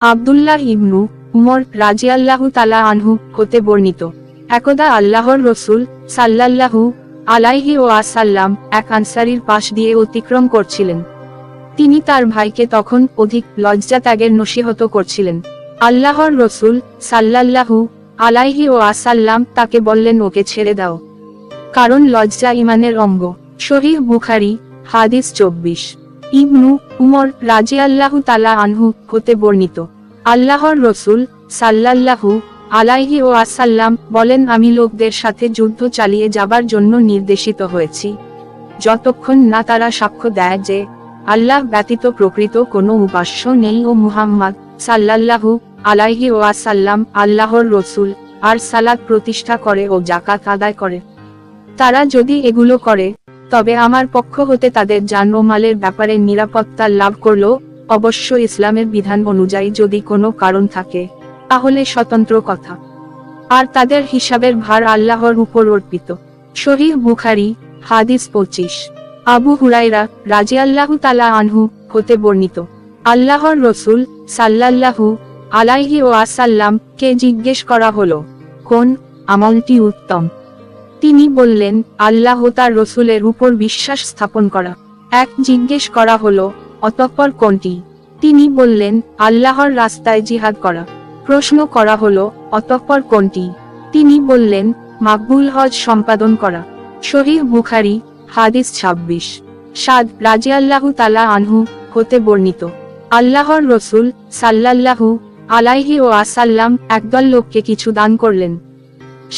আব্দুল্লাহ ইবনু উমর রাজিয়াল্লাহু তাআলা আনহু হতে বর্ণিত, একদা আল্লাহর রসুল সাল্লাল্লাহু আলাইহি ওয়াসাল্লাম এক আনসারীর পাশ দিয়ে অতিক্রম করছিলেন। তিনি তার ভাইকে তখন অধিক লজ্জা ত্যাগের নসিহত করছিলেন। আল্লাহর রসুল সাল্লাল্লাহু আলাইহি ওয়াসাল্লাম তাকে বললেন, ওকে ছেড়ে দাও, কারণ লজ্জা ঈমানের অঙ্গ। সহিহ বুখারী হাদিস 24। ইবনু উমর রাজিয়াল্লাহু তাআলা আনহু হতে বর্ণিত, আল্লাহর রসুল সাল্লাল্লাহু আলাইহি ওয়াসাল্লাম বলেন, আমি লোকদের সাথে যুদ্ধ চালিয়ে যাবার জন্য নির্দেশিত হয়েছি, যতক্ষণ না তারা সাক্ষ্য দেয় যে আল্লাহ ব্যতীত প্রকৃত কোনো উপাস্য নেই ও মুহাম্মদ সাল্লাল্লাহু আলাইহি ওয়াসাল্লাম আল্লাহর রসুল, আর সালাত প্রতিষ্ঠা করে ও যাকাত আদায় করে। তারা যদি এগুলো করে তবে আমার পক্ষ হতে তাদের জান ও মালের ব্যাপারে নিরাপত্তা লাভ করল। অবশ্য ইসলামের বিধান অনুযায়ী যদি কোনো কারণ থাকে তাহলে স্বতন্ত্র কথা, আর তাদের হিসাবের ভার আল্লাহর উপর অর্পিত। সহিহ বুখারী হাদিস 25। আবু হুরায়রা রাজিয়াল্লাহু তাআলা আনহু হতে বর্ণিত, আল্লাহর রসুল সাল্লাল্লাহু আলাইহি ওয়াসাল্লাম কে জিজ্ঞেস করা হলো, কোন আমলটি উত্তম? তিনি বললেন, আল্লাহ ও তার রসুলের উপর বিশ্বাস স্থাপন করা। এক জিজ্ঞেস করা হলো, অতঃপর কোনটি? তিনি বললেন, আল্লাহর রাস্তায় জিহাদ করা। প্রশ্ন করা হলো, অতঃপর কোনটি? তিনি বললেন, মাকবুল হজ সম্পাদন করা। সহিহ বুখারী হাদিস 26। সাদ রাজিয়াল্লাহু তাআলা আনহু হতে বর্ণিত, আল্লাহর রসুল সাল্লাল্লাহু আলাইহি ওয়াসাল্লাম একদল লোককে কিছু দান করলেন।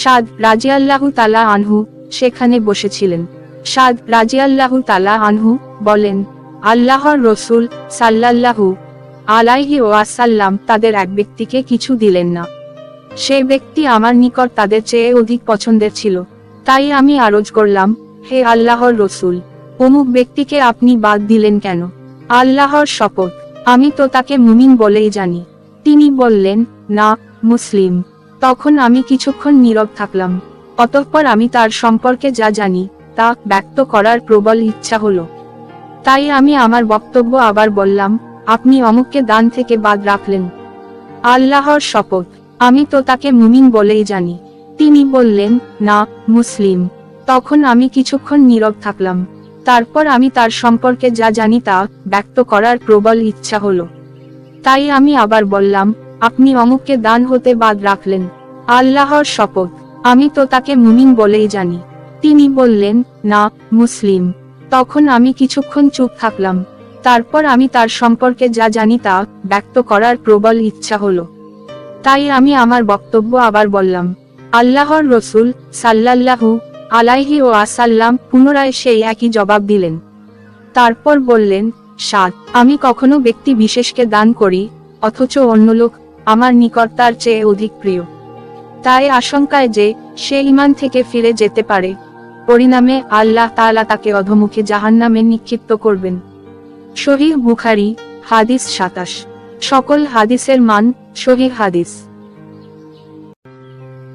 সাদ রাজিয়াল্লাহু তাআলা আনহু সেখানে বসেছিলেন। সাদ রাজিয়াল্লাহু তাআলা আনহু বলেন, আল্লাহর রসুল সাল্লাল্লাহু আলাইহি ওয়াসাল্লাম তাদের এক ব্যক্তিকে কিছু দিলেন না। সে ব্যক্তি আমার নিকট তাদের চেয়ে অধিক পছন্দের ছিল। তাই আমি আরজ করলাম, হে আল্লাহর রসুল, অমুক ব্যক্তিকে আপনি বাদ দিলেন কেন? আল্লাহর শপথ, আমি তো তাকে মুমিন বলেই জানি। তিনি বললেন, না, মুসলিম। তখন আমি কিছুক্ষণ নীরব থাকলাম। অতঃপর আমি তার সম্পর্কে যা জানি তা ব্যক্ত করার প্রবল ইচ্ছা হলো। তাই আমি আমার বক্তব্য আবার বললাম, আপনি অমুককে দান থেকে বাদ রাখলেন। আল্লাহর শপথ, আমি তো তাকে মুমিন বলেই জানি। তিনি বললেন, না, মুসলিম। তখন আমি কিছুক্ষণ নীরব থাকলাম। তারপর আমি তার সম্পর্কে যা জানি তা ব্যক্ত করার প্রবল ইচ্ছা হলো। তাই আমি আবার বললাম, আপনি অমুককে দান হতে বাদ রাখলেন। আল্লাহর শপথ, আমি তো তাকে মুমিন বলেই জানি। তিনি বললেন, না, মুসলিম। তখন আমি কিছুক্ষণ চুপ থাকলাম। তারপর আমি তার সম্পর্কে যা জানি তা ব্যক্ত করার প্রবল ইচ্ছা হলো। তাই আমি আমার বক্তব্য আবার বললাম। আল্লাহর রসুল সাল্লাল্লাহু আলাইহি ওয়াসাল্লাম পুনরায় সেই একই জবাব দিলেন। তারপর বললেন, সাত, আমি কখনো ব্যক্তি বিশেষকে দান করি অথচ অন্য লোক আমার নিকট তার চেয়ে অধিক প্রিয়, তাই আশঙ্কায় যে সে ঈমান থেকে ফিরে যেতে পারে, পরিণামে আল্লাহ তাআলা তাকে অধমুখে জাহান্নামে নিক্ষিপ্ত করবেন। সহিহ বুখারী হাদিস 27। সকল হাদিসের মান সহিহ হাদিস।